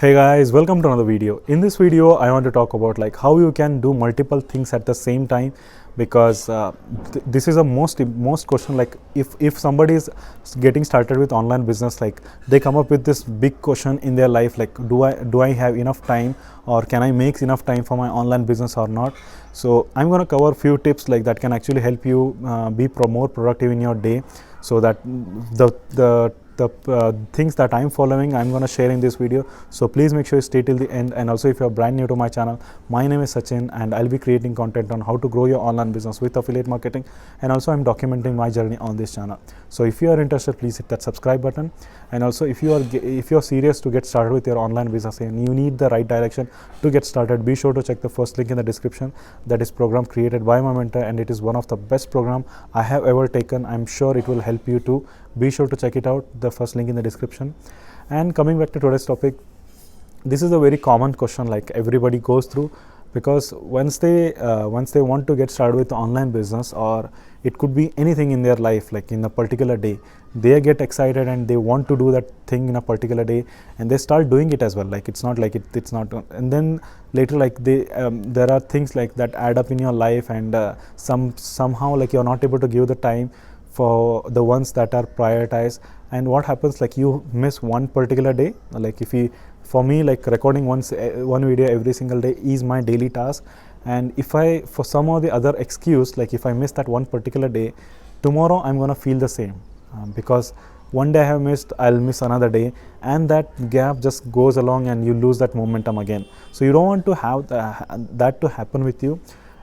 Hey guys, welcome to another video. In this video I want to talk about like how you can do multiple things at the same time, because this is a most question. Like if somebody is getting started with online business, like they come up with this big question in their life, like do I have enough time, or can I make enough time for my online business or not. So I'm going to cover few tips like that can actually help you be more productive in your day, so that the things that I'm following, I'm going to share in this video. So please make sure you stay till the end. And also, if you're brand new to my channel, my name is Sachin and I'll be creating content on how to grow your online business with affiliate marketing, and also I'm documenting my journey on this channel. So if you are interested, please hit that subscribe button. And also, if you're serious to get started with your online business and you need the right direction to get started, be sure to check the first link in the description. That is program created by my mentor, and it is one of the best program I have ever taken. I'm sure it will help you too. Be sure to check it out, the first link in the description. And coming back to today's topic, this is a very common question like everybody goes through, because once they want to get started with online business, or it could be anything in their life, like in a particular day they get excited and they want to do that thing in a particular day, and they start doing it as well. Like it's not like it's not, and then later like there are things like that add up in your life, and somehow like you're not able to give the time for the ones that are prioritized. And what happens, like you miss one particular day. Like for me, like recording one video every single day is my daily task, and if I for some or the other excuse, like if I miss that one particular day, tomorrow I'm gonna feel the same, because one day I have missed, I'll miss another day, and that gap just goes along and you lose that momentum again. So you don't want to have that to happen with you.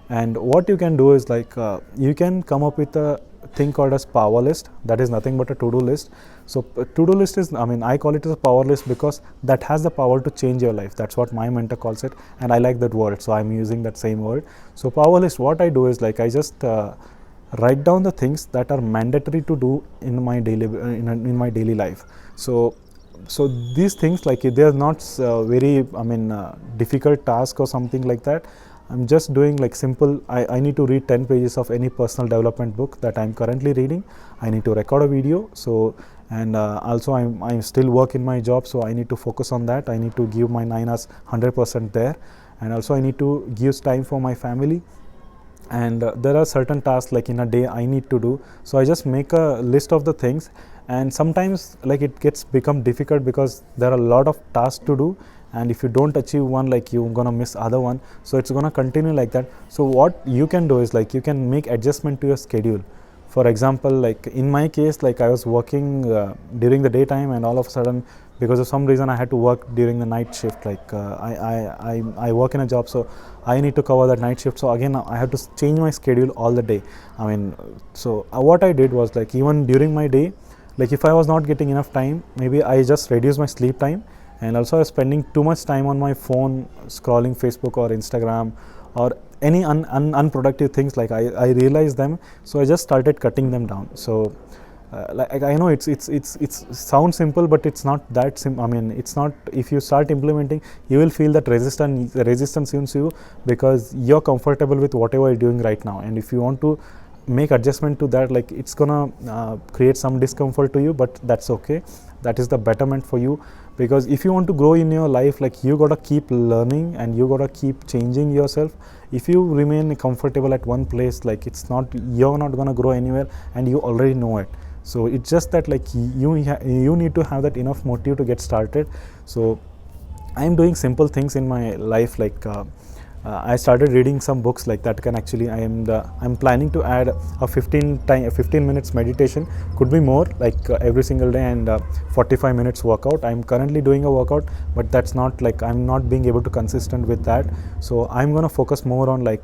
And what you can do is like you can come up with a thing called as power list. That is nothing but a to-do list. So to-do list is, I call it as a power list because that has the power to change your life. That's what my mentor calls it, and I like that word, so I'm using that same word. So power list, what I do is like I just write down the things that are mandatory to do in my daily life. So these things, like they're not very difficult task or something like that. I'm just doing like simple, I need to read 10 pages of any personal development book that I'm currently reading. I need to record a video. So, and also I'm still work in my job, so I need to focus on that. I need to give my 9 hours 100% there. And also I need to give time for my family. And there are certain tasks like in a day I need to do. So I just make a list of the things, and sometimes like it become difficult because there are a lot of tasks to do, and if you don't achieve one, like you're gonna miss other one, so it's gonna continue like that. So what you can do is like you can make adjustment to your schedule. For example, like in my case, like I was working during the daytime, and all of a sudden because of some reason I had to work during the night shift. Like I work in a job, so I need to cover that night shift. So again I have to change my schedule all the day. So what I did was like even during my day, like if I was not getting enough time, maybe I just reduce my sleep time. And also I was spending too much time on my phone scrolling Facebook or Instagram or any unproductive things, like I realized them, so I just started cutting them down. So like I know it's sounds simple, but it's not that simple. It's not. If you start implementing, you will feel that resistance in you, because you're comfortable with whatever you're doing right now. And if you want to make adjustment to that, like it's gonna create some discomfort to you, but that's okay. That is the betterment for you, because if you want to grow in your life, like you gotta keep learning and you gotta keep changing yourself. If you remain comfortable at one place, like you're not gonna grow anywhere, and you already know it. So it's just that like you need to have that enough motive to get started. So I'm doing simple things in my life, like I started reading some books like that can actually, I'm planning to add a 15 minutes meditation, could be more, like every single day, and 45 minutes workout. I'm currently doing a workout, but that's not like I'm not being able to consistent with that. So I'm going to focus more on like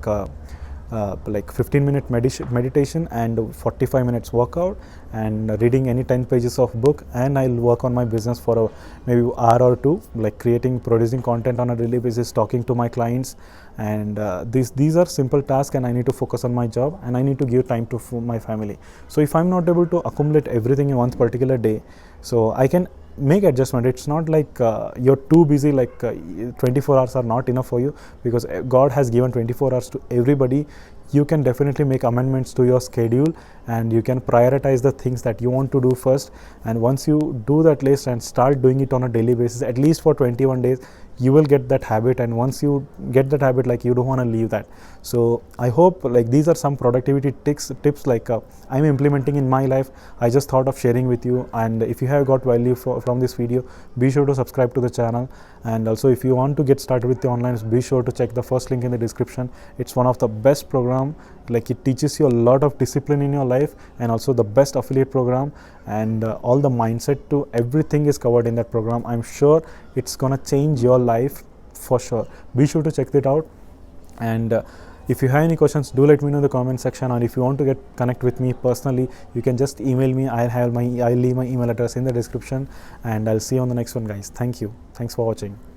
15-minute meditation and 45 minutes workout, and reading any 10 pages of book, and I'll work on my business for maybe hour or two, like producing content on a daily basis, talking to my clients. And these are simple tasks, and I need to focus on my job, and I need to give time to my family. So if I'm not able to accumulate everything in one particular day, so I can make adjustment. It's not like you're too busy, like 24 hours are not enough for you, because God has given 24 hours to everybody you can definitely make amendments to your schedule, and you can prioritize the things that you want to do first. And once you do that list and start doing it on a daily basis, at least for 21 days, you will get that habit. And once you get that habit, like, you don't want to leave that. So I hope, like, these are some productivity tips like I'm implementing in my life. I just thought of sharing with you. And if you have got value from this video, be sure to subscribe to the channel. And also, if you want to get started with the online, be sure to check the first link in the description. It's one of the best program. Like, it teaches you a lot of discipline in your life, and also the best affiliate program, and all the mindset to everything is covered in that program. I'm sure it's gonna change your life for sure. Be sure to check it out. And if you have any questions, do let me know in the comment section. And if you want to connect with me personally, you can just email me. I'll leave my email address in the description. And I'll see you on the next one, guys. Thank you. Thanks for watching.